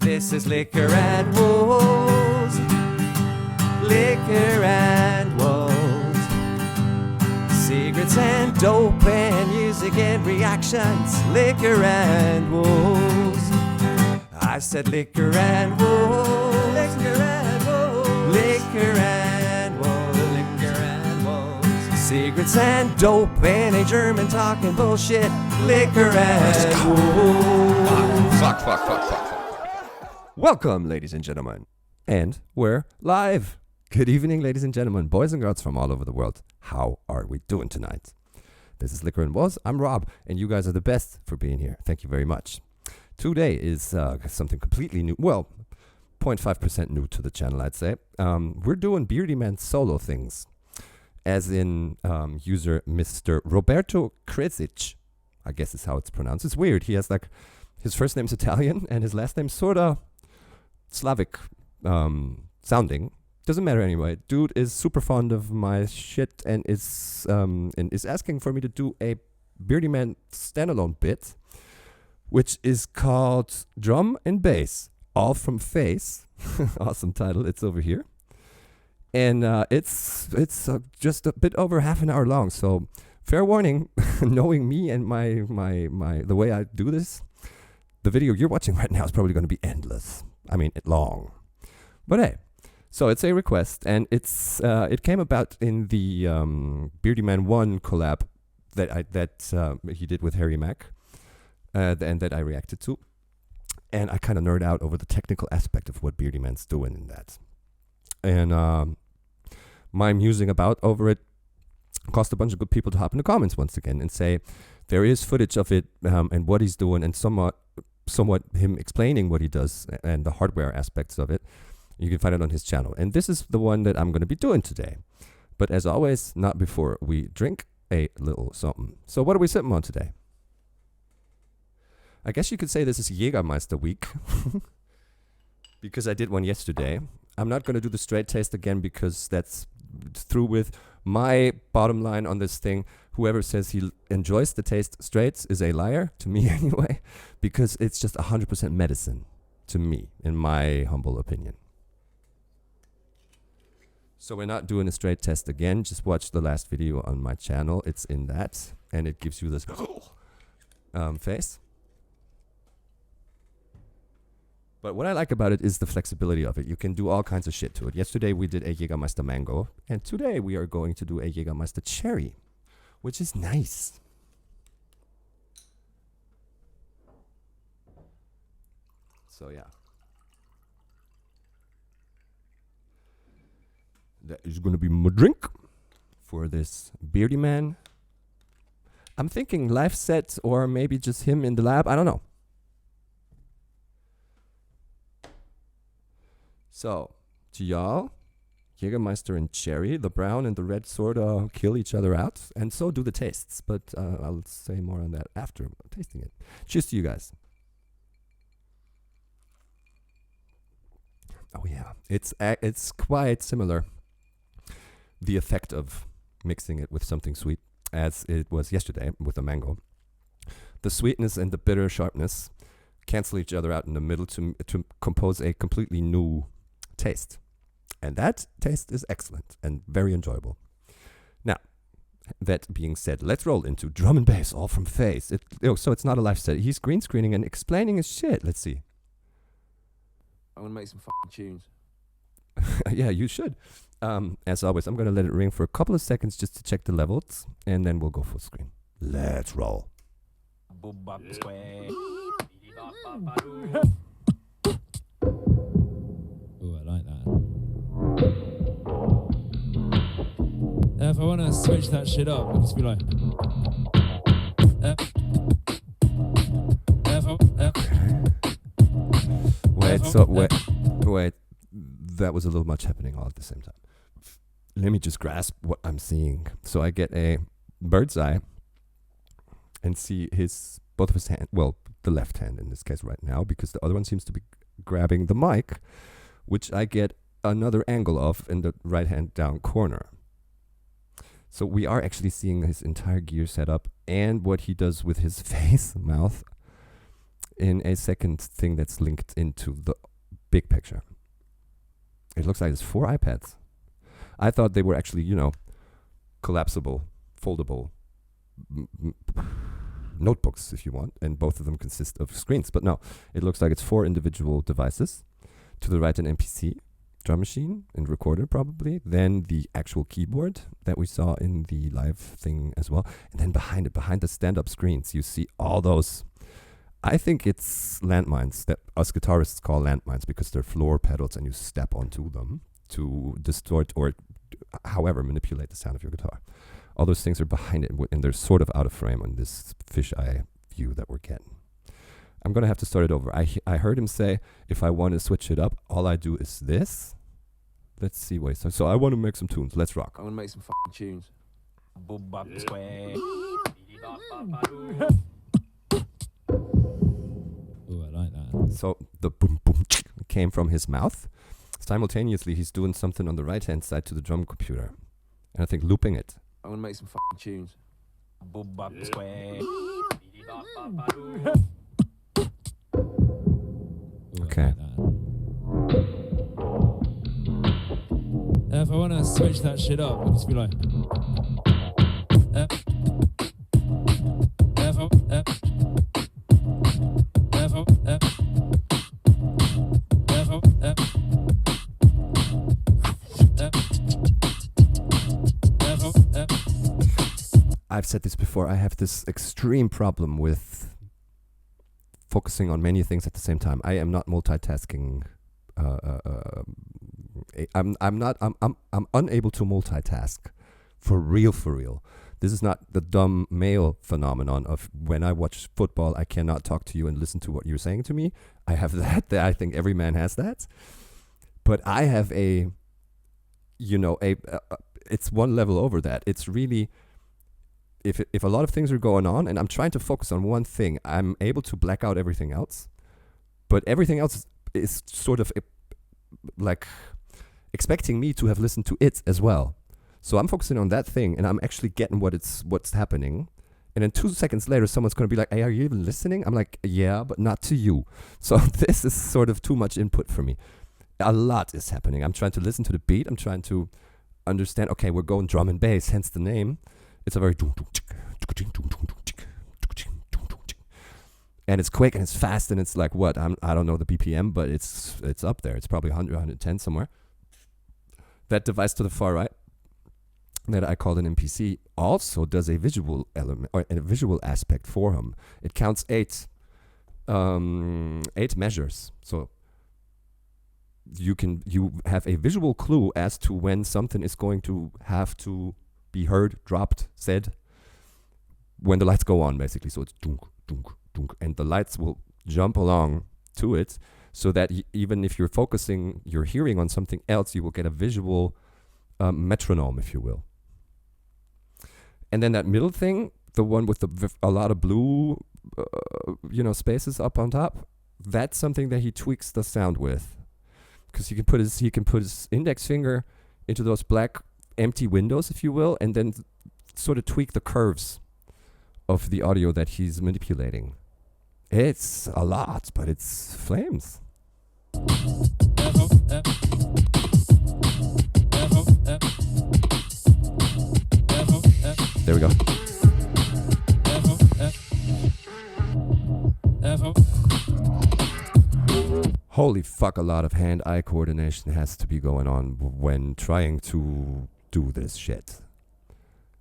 This is Liquor and Wolves. Liquor and Wolves. Secrets and dope and music and reactions. Liquor and Wolves. I said liquor and wolves. Liquor and wolves. Liquor and wolves. Liquor and wolves. Secrets and dope and a German talking bullshit. Liquor and wolves. Fuck. Welcome, ladies and gentlemen. And we're live. Good evening, ladies and gentlemen, boys and girls from all over the world. How are we doing tonight? This is Liquor and Wolves. I'm Rob, and you guys are the best for being here. Thank you very much. Today is something completely new. Well, 0.5% new to the channel, I'd say. We're doing Beardyman solo things. As in user Mr. Robertto Kresic, I guess is how it's pronounced. It's weird. He has like, his first name's Italian and his last name's sort of Slavic sounding. Doesn't matter anyway. Dude is super fond of my shit and is asking for me to do a Beardyman standalone bit, which is called Drum and Bass, all from Face. Awesome title. It's over here. And it's just a bit over half an hour long. So fair warning, knowing me and my the way I do this, the video you're watching right now is probably going to be endless. I mean, long. But hey, so it's a request, and it came about in the Beardyman 1 collab that he did with Harry Mack. And that I reacted to. And I kind of nerd out over the technical aspect of what Beardyman's doing in that. And my musing about over it caused a bunch of good people to hop in the comments once again and say there is footage of it and what he's doing and somewhat him explaining what he does and the hardware aspects of it. You can find it on his channel. And this is the one that I'm going to be doing today. But as always, not before we drink a little something. So what are we sipping on today? I guess you could say this is Jaegermeister week because I did one yesterday. I'm not going to do the straight taste again because that's through with my bottom line on this thing. Whoever says he enjoys the taste straights is a liar, to me anyway, because it's just 100% medicine to me, in my humble opinion. So we're not doing a straight test again. Just watch the last video on my channel. It's in that, and it gives you this face. But what I like about it is the flexibility of it. You can do all kinds of shit to it. Yesterday we did a Jaegermeister mango, and today we are going to do a Jaegermeister cherry, which is nice. So yeah. That is going to be my drink for this Beardyman. I'm thinking live set or maybe just him in the lab. I don't know. So, to y'all, Jaegermeister and cherry, the brown and the red sort of kill each other out, and so do the tastes. But I'll say more on that after tasting it. Cheers to you guys. Oh yeah, it's quite similar. The effect of mixing it with something sweet, as it was yesterday with the mango. The sweetness and the bitter sharpness cancel each other out in the middle to compose a completely new taste. And that taste is excellent and very enjoyable. Now, that being said, let's roll into Drum and Bass, all from Face. So it's not a live set. He's green screening and explaining his shit. Let's see. I'm going to make some fucking tunes. Yeah, you should. As always, I'm going to let it ring for a couple of seconds just to check the levels, and then we'll go full screen. Let's roll. Oh, I like that. If I want to switch that shit up, I'll just be like... Wait. That was a little much happening all at the same time. Let me just grasp what I'm seeing. So I get a bird's eye and see both of his hands, well, the left hand in this case right now, because the other one seems to be grabbing the mic, which I get another angle of in the right hand down corner. So we are actually seeing his entire gear setup and what he does with his face, mouth, in a second thing that's linked into the big picture. It looks like it's 4 iPads. I thought they were actually, collapsible, foldable notebooks, if you want, and both of them consist of screens. But no, it looks like it's 4 individual devices. To the right, an MPC, drum machine, and recorder probably. Then the actual keyboard that we saw in the live thing as well. And then behind the stand-up screens, you see all those. I think it's landmines that us guitarists call landmines because they're floor pedals and you step onto them to distort or however manipulate the sound of your guitar. All those things are behind it and they're sort of out of frame on this fisheye view that we're getting. I'm going to have to start it over. I heard him say, if I want to switch it up, all I do is this. Let's see what he says. So I want to make some tunes. Let's rock. I'm gonna make some fucking tunes. Oh, I like that. So the boom boom came from his mouth. Simultaneously, he's doing something on the right-hand side to the drum computer. And I think looping it. I'm gonna make some fucking tunes. Okay. If I want to switch that shit up, I'll just be like. I've said this before. I have this extreme problem with focusing on many things at the same time. I am not multitasking. I'm unable to multitask for real. This is not the dumb male phenomenon of when I watch football, I cannot talk to you and listen to what you're saying to me. I have that. I think every man has that. But I have it's one level over that. It's really, if a lot of things are going on and I'm trying to focus on one thing, I'm able to black out everything else. But everything else is sort of like expecting me to have listened to it as well. So I'm focusing on that thing and I'm actually getting what's happening. And then 2 seconds later, someone's going to be like, hey, are you even listening? I'm like, yeah, but not to you. So this is sort of too much input for me. A lot is happening. I'm trying to listen to the beat. I'm trying to understand, okay, we're going drum and bass, hence the name. It's a very... And it's quick and it's fast and it's like what? I don't know the BPM, but it's up there. It's probably 100, 110 somewhere. That device to the far right that I called an MPC also does a visual element or a visual aspect for him. It counts 8 measures. So you have a visual clue as to when something is going to have to be heard, dropped, said, when the lights go on, basically. So it's dunk, dunk, dunk, and the lights will jump along to it, so that even if you're focusing your hearing on something else, you will get a visual metronome, if you will. And then that middle thing, the one with a lot of blue, spaces up on top, that's something that he tweaks the sound with, because he can put his index finger into those black empty windows, if you will, and then sort of tweak the curves of the audio that he's manipulating. It's a lot, but it's flames. There we go. Holy fuck, a lot of hand-eye coordination has to be going on when trying to do this shit.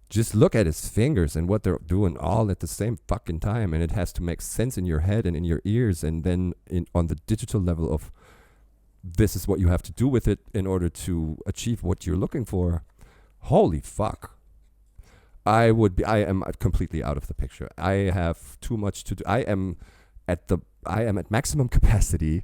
Just look at his fingers and what they're doing all at the same fucking time, and it has to make sense in your head and in your ears, and then on the digital level of this is what you have to do with it in order to achieve what you're looking for. Holy fuck. I am completely out of the picture. I have too much to do. I am at maximum capacity,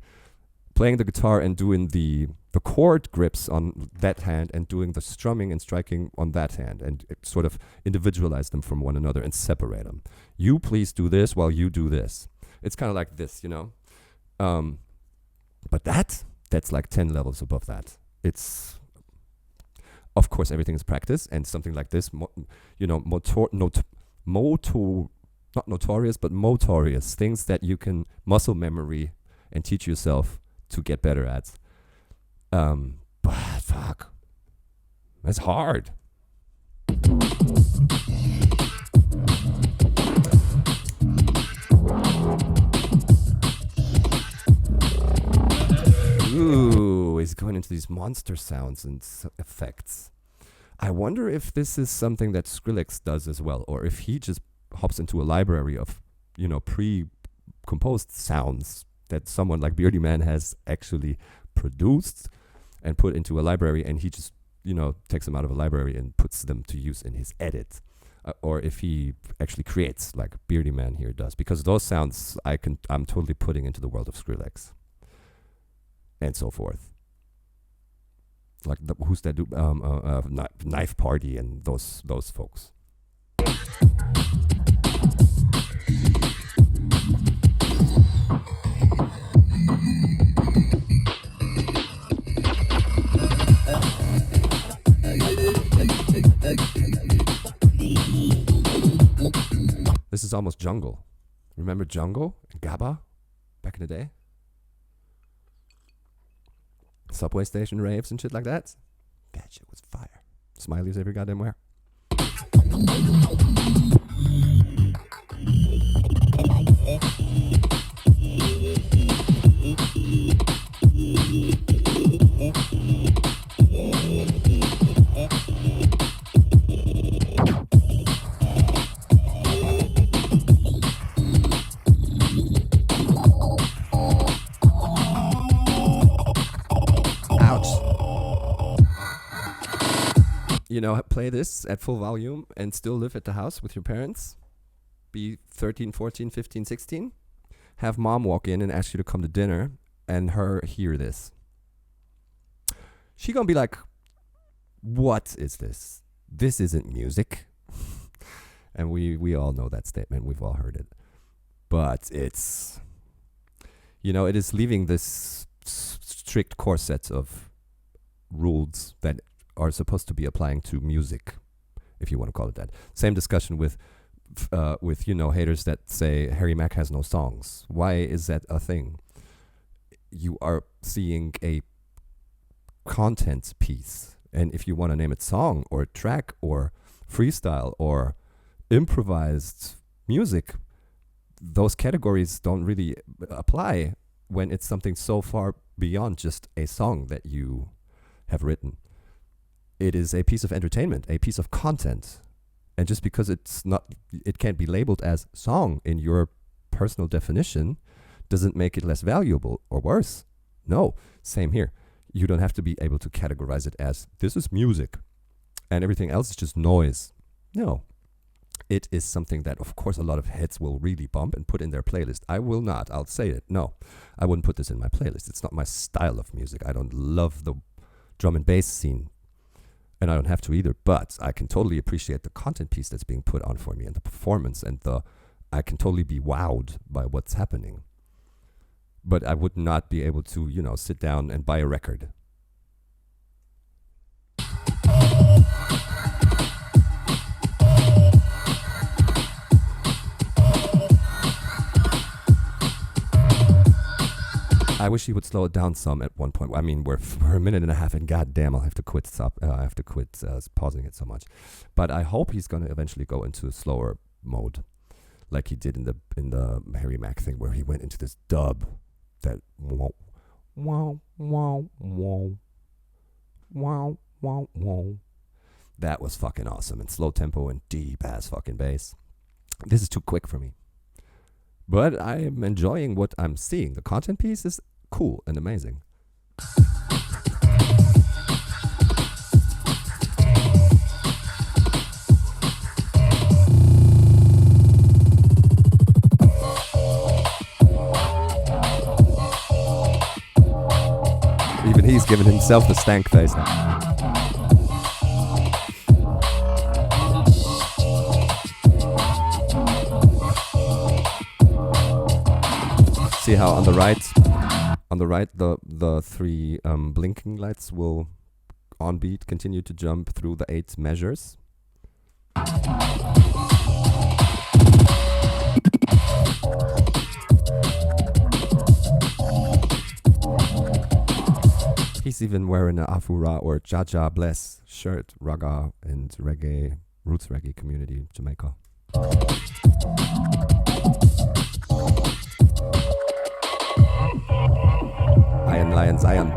playing the guitar and doing the chord grips on that hand and doing the strumming and striking on that hand, and sort of individualize them from one another and separate them. You please do this while you do this. It's kind of like this, But that's like 10 levels above that. It's, of course, everything is practice, and something like this, motor not notorious, but motorious, things that you can muscle memory and teach yourself to get better at. But fuck, that's hard. Ooh, he's going into these monster sounds and effects. I wonder if this is something that Skrillex does as well, or if he just hops into a library of, pre-composed sounds that someone like Beardyman has actually produced and put into a library, and he just, takes them out of a library and puts them to use in his edit. Or if he actually creates like Beardyman here does, because those sounds I'm totally putting into the world of Skrillex. And so forth. Like who's that dude? Knife Party and those folks. This is almost jungle. Remember Jungle and Gabba back in the day? Subway station raves and shit like that. That shit was fire. Smileys every goddamn where. Play this at full volume and still live at the house with your parents. Be 13, 14, 15, 16. Have mom walk in and ask you to come to dinner and her hear this. She gonna be like, what is this? This isn't music. And we all know that statement. We've all heard it. But it's, it is leaving this strict corset of rules that are supposed to be applying to music, if you want to call it that. Same discussion with haters that say Harry Mack has no songs. Why is that a thing? You are seeing a content piece, and if you want to name it song or track or freestyle or improvised music, those categories don't really apply when it's something so far beyond just a song that you have written. It is a piece of entertainment, a piece of content. And just because it can't be labeled as song in your personal definition doesn't make it less valuable or worse. No, same here. You don't have to be able to categorize it as this is music and everything else is just noise. No, it is something that, of course, a lot of heads will really bump and put in their playlist. I will not. I'll say it. No, I wouldn't put this in my playlist. It's not my style of music. I don't love the drum and bass scene. And I don't have to either, but I can totally appreciate the content piece that's being put on for me and the performance and I can totally be wowed by what's happening. But I would not be able to, sit down and buy a record. I wish he would slow it down some at one point. I mean, we're a minute and a half, and goddamn, I'll have to quit. I have to quit pausing it so much. But I hope he's gonna eventually go into a slower mode, like he did in the Harry Mack thing, where he went into this dub that wow wow wow wow wow wow wow. That was fucking awesome, and slow tempo and deep ass fucking bass. This is too quick for me. But I am enjoying what I'm seeing. The content piece is cool and amazing. Even he's giving himself the stank face now. See how on the right the three blinking lights will on beat continue to jump through the 8 measures. He's even wearing an Afura or Jaja Bless shirt, raga and reggae, roots reggae community, Jamaica. Iron Lion Zion.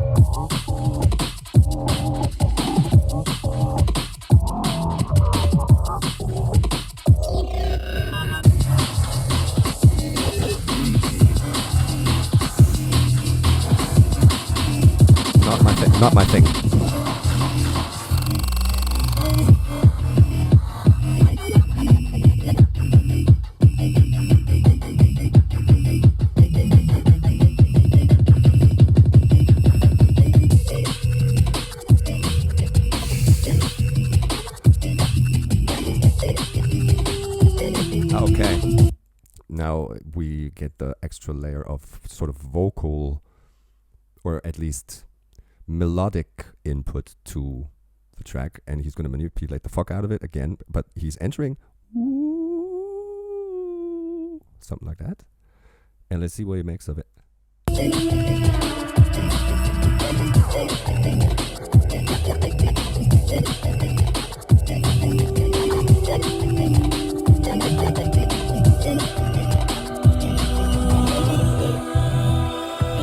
Not my thing. Okay. Now we get the extra layer of sort of vocal, or at least melodic input to the track, and he's going to manipulate the fuck out of it again, but he's entering ooh, something like that, and let's see what he makes of it.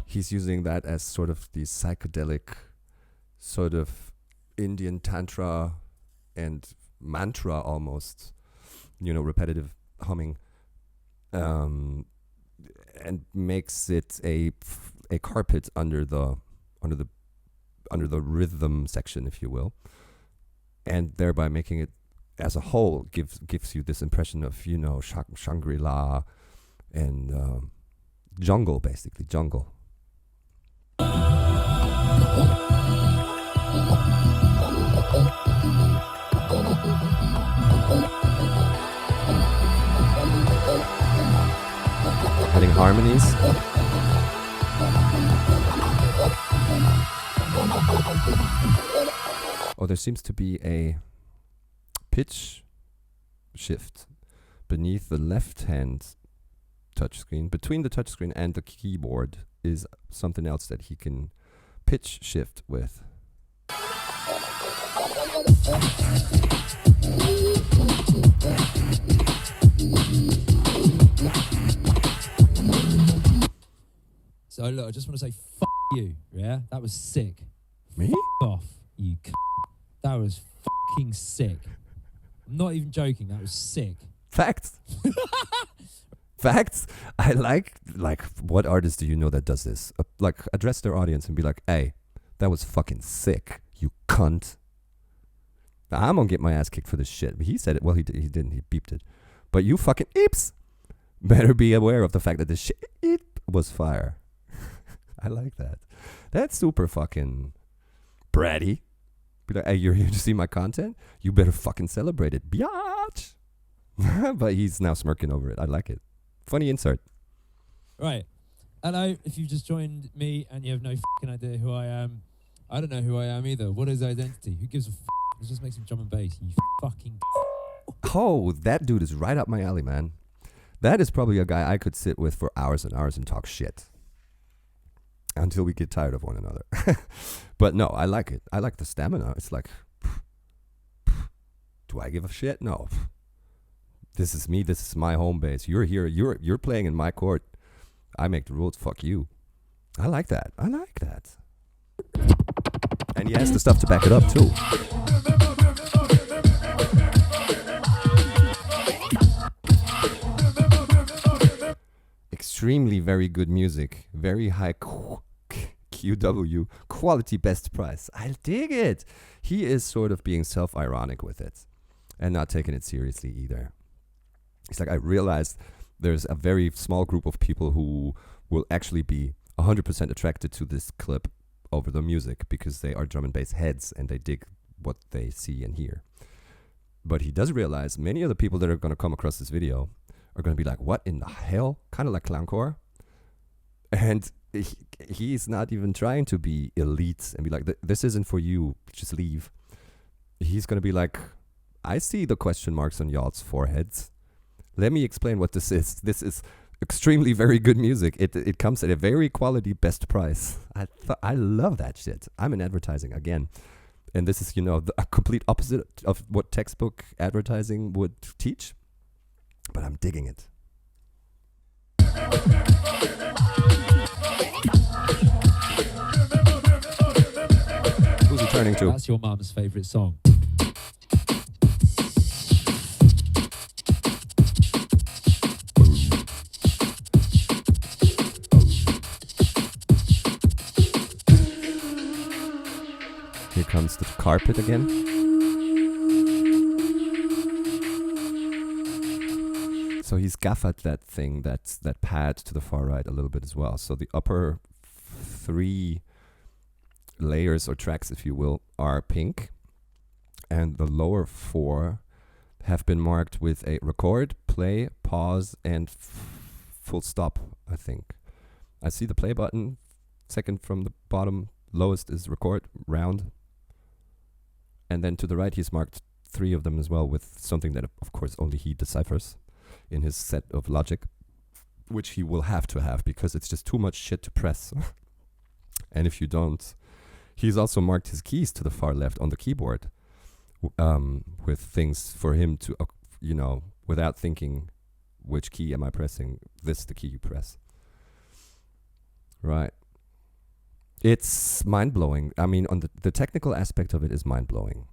He's using that as sort of the psychedelic, sort of Indian tantra and mantra almost, repetitive humming, and makes it a carpet under the rhythm section, if you will, and thereby making it as a whole gives you this impression of Shangri-La and jungle, basically jungle. Adding harmonies. Oh, there seems to be a pitch shift beneath the left-hand touchscreen. Between the touchscreen and the keyboard is something else that he can pitch shift with. So look, I just want to say f*** you, yeah? That was sick. Me? F*** off, you c***. That was f***ing sick. I'm not even joking, that was sick. Facts. Facts. I like what artist do you know that does this? Address their audience and be like, hey, that was fucking sick, you cunt. I'm gonna get my ass kicked for this shit. He said it. Well, he didn't. He beeped it. But you fucking eeps better be aware of the fact that this shit was fire. I like that. That's super fucking bratty. Be like, hey, you're here to see my content? You better fucking celebrate it, biatch. But he's now smirking over it. I like it. Funny insert. Right. Hello, if you've just joined me and you have no fucking idea who I am, I don't know who I am either. What is identity? Who gives a f***? Let's just make some drum and bass. You fucking... Oh, that dude is right up my alley, man. That is probably a guy I could sit with for hours and hours and talk shit. Until we get tired of one another. But no, I like it. I like the stamina. It's like, do I give a shit? No. This is me. This is my home base. You're here. You're playing in my court. I make the rules. Fuck you. I like that. I like that. And he has the stuff to back it up too. Extremely very good music. Very high QW. Quality best price. I dig it. He is sort of being self-ironic with it. And not taking it seriously either. He's like, I realized there's a very small group of people who will actually be 100% attracted to this clip over the music because they are drum and bass heads and they dig what they see and hear. But he does realize many of the people that are going to come across this video are going to be like, what in the hell? Kind of like clowncore. And he's not even trying to be elite and be like, this isn't for you, just leave. He's going to be like, I see the question marks on y'all's foreheads. Let me explain what this is. This is extremely very good music. It comes at a very quality best price. I love that shit. I'm in advertising again. And this is, a complete opposite of what textbook advertising would teach. But I'm digging it. Who's he turning to? That's your mum's favourite song. Here comes the carpet again. So he's gaffered that thing, that pad to the far right a little bit as well. So the upper 3 layers or tracks, if you will, are pink. And the lower 4 have been marked with a record, play, pause, and full stop, I think. I see the play button, second from the bottom, lowest is record, round. And then to the right, he's marked 3 of them as well with something that, of course, only he deciphers in his set of logic, which he will have to have because it's just too much shit to press. And if you don't, he's also marked his keys to the far left on the keyboard with things for him to, without thinking, which key am I pressing? This is the key you press. Right. It's mind-blowing. I mean, on the technical aspect of it is mind-blowing.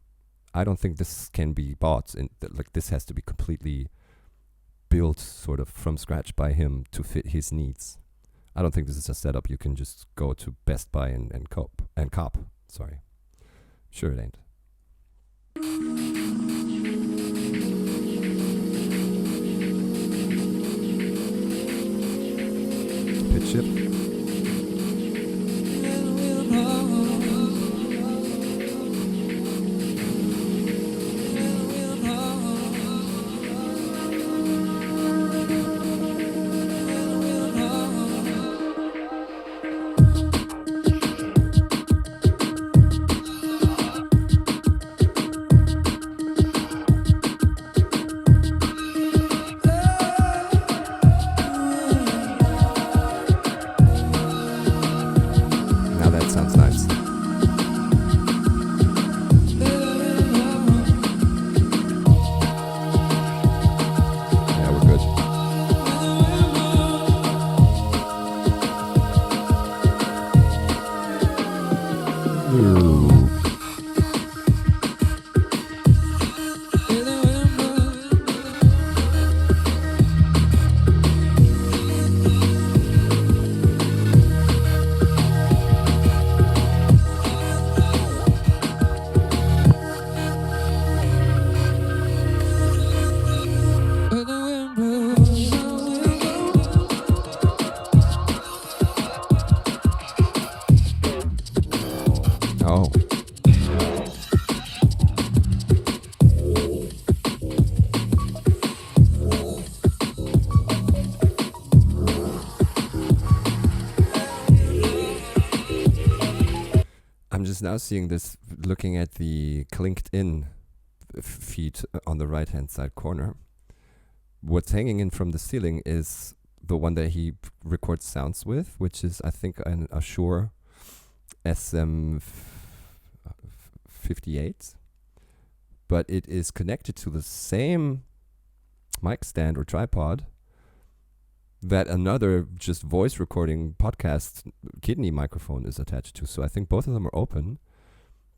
I don't think this can be bought. This has to be completely built sort of from scratch by him to fit his needs. I don't think this is a setup you can just go to Best Buy and cop. Sorry. Sure it ain't. Pitch shift. Now seeing this, looking at the clinked in feed on the right hand side corner, what's hanging in from the ceiling is the one that he records sounds with, which is I think an Shure SM58, but it is connected to the same mic stand or tripod that another just voice recording podcast kidney microphone is attached to. So I think both of them are open.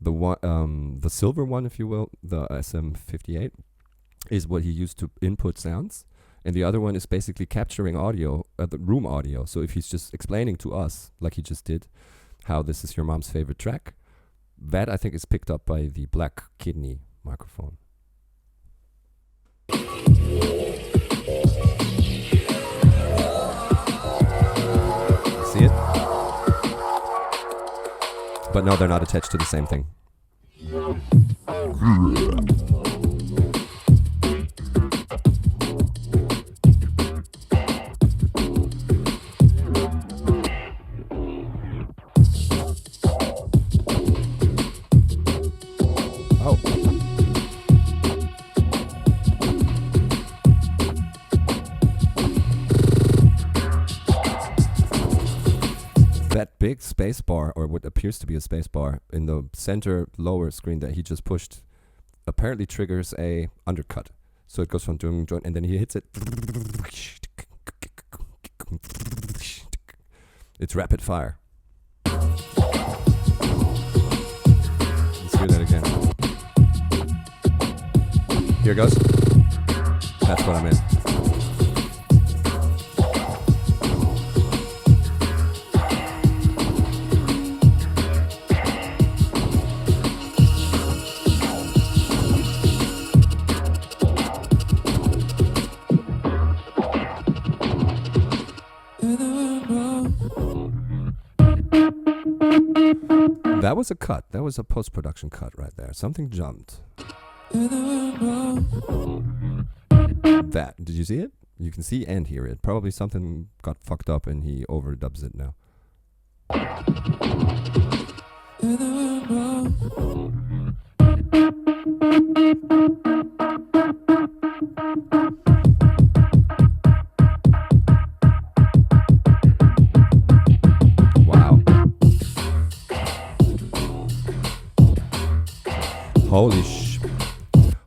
The one, the silver one, if you will, the SM58, is what he used to input sounds, and the other one is basically capturing audio, the room audio. So if he's just explaining to us, like he just did, how this is your mom's favorite track, that I think is picked up by the black kidney microphone. See it? But no, they're not attached to the same thing. Oh. space bar, or what appears to be a space bar, in the center lower screen that he just pushed apparently triggers a undercut. So it goes from doing joint, and then he hits it. It's rapid fire. Let's hear that again. Here goes. That's what I meant. That was a cut. That was a post-production cut right there. Something jumped. That. Did you see it? You can see and hear it. Probably something got fucked up and he overdubs it now.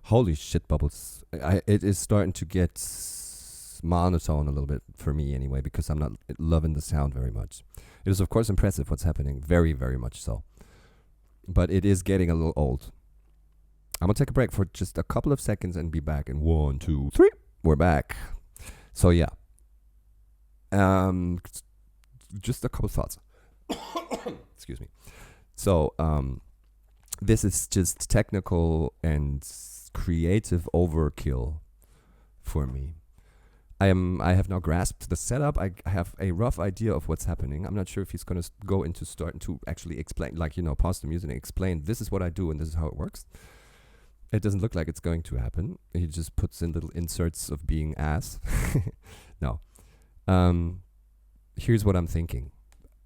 Holy shit bubbles. It is starting to get monotone a little bit for me anyway, because I'm not loving the sound very much. It is of course impressive what's happening, very, very much so. But it is getting a little old. I'm gonna take a break for just a couple of seconds and be back in 1, 2, 3. We're back. So yeah. Just a couple thoughts. Excuse me. So, this is just technical and creative overkill for me. I have now grasped the setup. I have a rough idea of what's happening. I'm not sure if he's going to go into starting to actually explain, like, pause the music and explain, this is what I do and this is how it works. It doesn't look like it's going to happen. He just puts in little inserts of being ass. No. Here's what I'm thinking.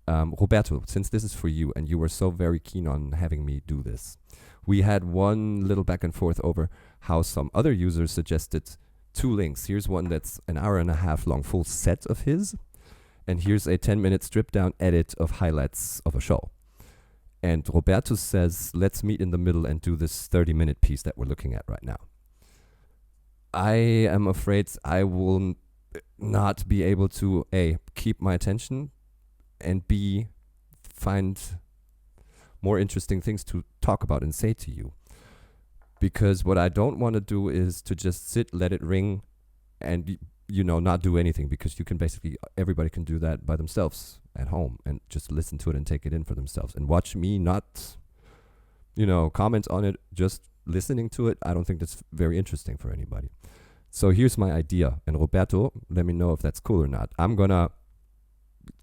Roberto, since this is for you and you were so very keen on having me do this, we had one little back and forth over how some other users suggested 2 links. Here's one that's an hour and a half long full set of his, and here's a 10-minute stripped down edit of highlights of a show. And Roberto says, let's meet in the middle and do this 30-minute piece that we're looking at right now. I am afraid I will not be able to, A, keep my attention, and B, find more interesting things to talk about and say to you. Because what I don't want to do is to just sit, let it ring, and, not do anything. Because you can basically, everybody can do that by themselves at home and just listen to it and take it in for themselves. And watch me not, comment on it, just listening to it. I don't think that's very interesting for anybody. So here's my idea. And Roberto, let me know if that's cool or not. I'm going to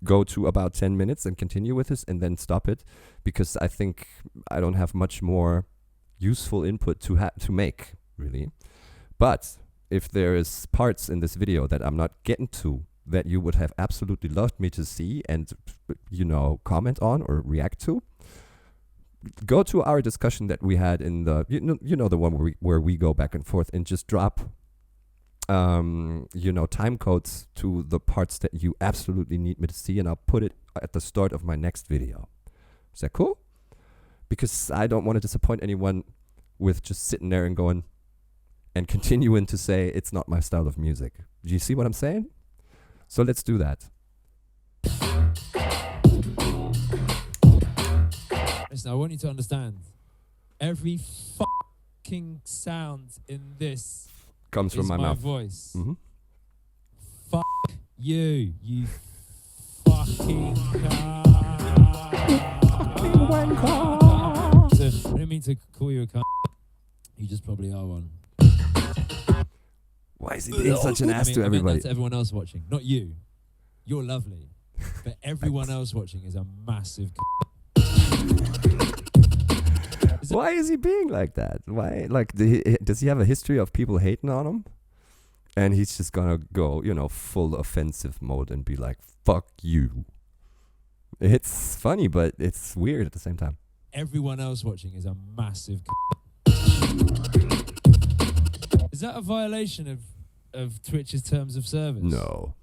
go to about 10 minutes and continue with this and then stop it, because I think I don't have much more useful input to make, really. But if there is parts in this video that I'm not getting to that you would have absolutely loved me to see and, comment on or react to, go to our discussion that we had in the, the one where we go back and forth and just drop time codes to the parts that you absolutely need me to see, and I'll put it at the start of my next video. Is that cool? Because I don't want to disappoint anyone with just sitting there and going and continuing to say it's not my style of music. Do you see what I'm saying? So let's do that. Listen, I want you to understand, every fucking sound in this comes from my mouth. Voice. Mm-hmm. Fuck you, you fucking cunt. So, I didn't mean to call you a cunt. You just probably are one. Why is he being such an ass to everybody? That's everyone else watching, not you. You're lovely, but everyone else watching is a massive Why is he being like that? Why? Like, does he have a history of people hating on him? And he's just gonna go, full offensive mode and be like, fuck you. It's funny, but it's weird at the same time. Everyone else watching is a massive Is that a violation of Twitch's terms of service? No.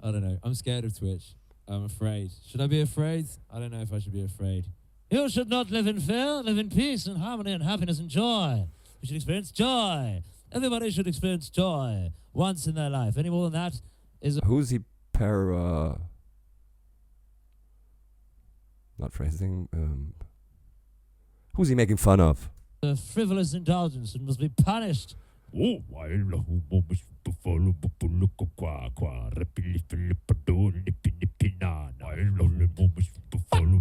I don't know. I'm scared of Twitch. I'm afraid. Should I be afraid? I don't know if I should be afraid. You should not live in fear. Live in peace and harmony and happiness and joy. You should experience joy. Everybody should experience joy once in their life. Any more than that is... Who's he not phrasing. Who's he making fun of? a frivolous indulgence and must be punished.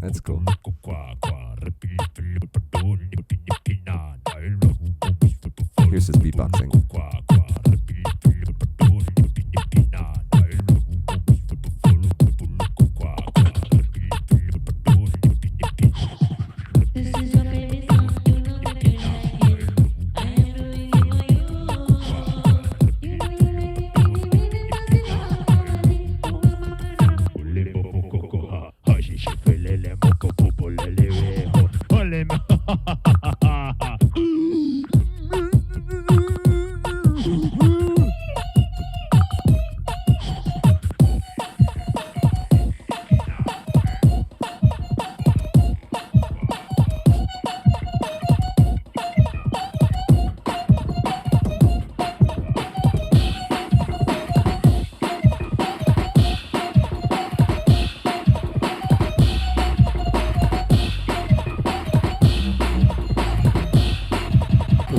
That's cool. Here's his beatboxing.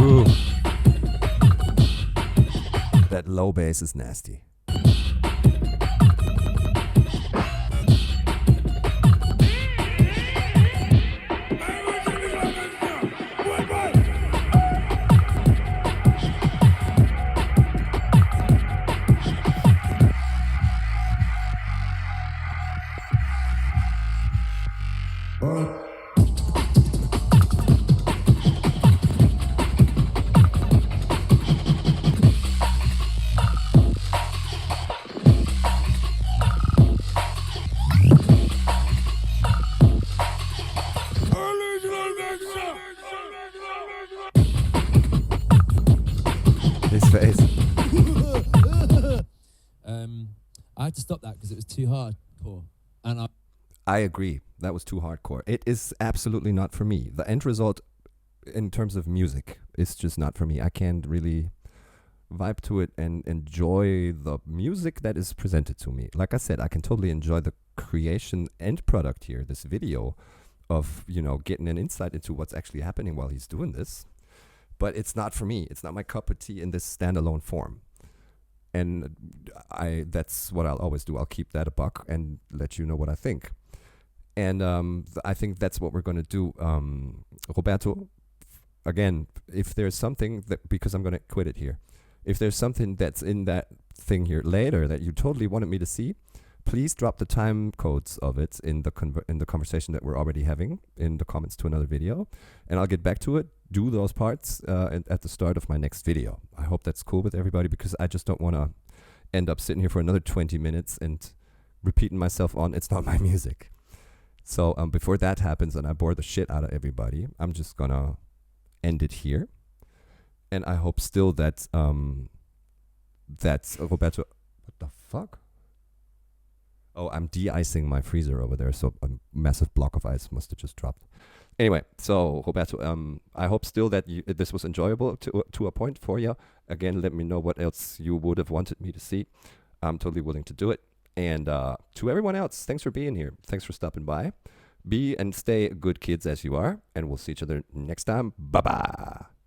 Ooh. That low bass is nasty. His face. I had to stop that because it was too hardcore. And I agree. That was too hardcore. It is absolutely not for me. The end result, in terms of music, is just not for me. I can't really vibe to it and enjoy the music that is presented to me. Like I said, I can totally enjoy the creation end product here, this video of, you know, getting an insight into what's actually happening while he's doing this. But it's not for me. It's not my cup of tea in this standalone form. And that's what I'll always do. I'll keep that a buck and let you know what I think. And I think that's what we're going to do. Roberto, again, if there's something that, because I'm going to quit it here, if there's something that's in that thing here later that you totally wanted me to see, please drop the time codes of it in the conversation that we're already having in the comments to another video, and I'll get back to it, do those parts at the start of my next video. I hope that's cool with everybody, because I just don't want to end up sitting here for another 20 minutes and repeating myself on it's not my music. So before that happens and I bore the shit out of everybody, I'm just gonna end it here. And I hope still that that's Roberto. What the fuck? Oh, I'm de-icing my freezer over there, so a massive block of ice must have just dropped. Anyway, so Roberto, I hope still that this was enjoyable to a point for you. Again, let me know what else you would have wanted me to see. I'm totally willing to do it. And to everyone else, thanks for being here. Thanks for stopping by. Be and stay good kids as you are, and we'll see each other next time. Bye-bye.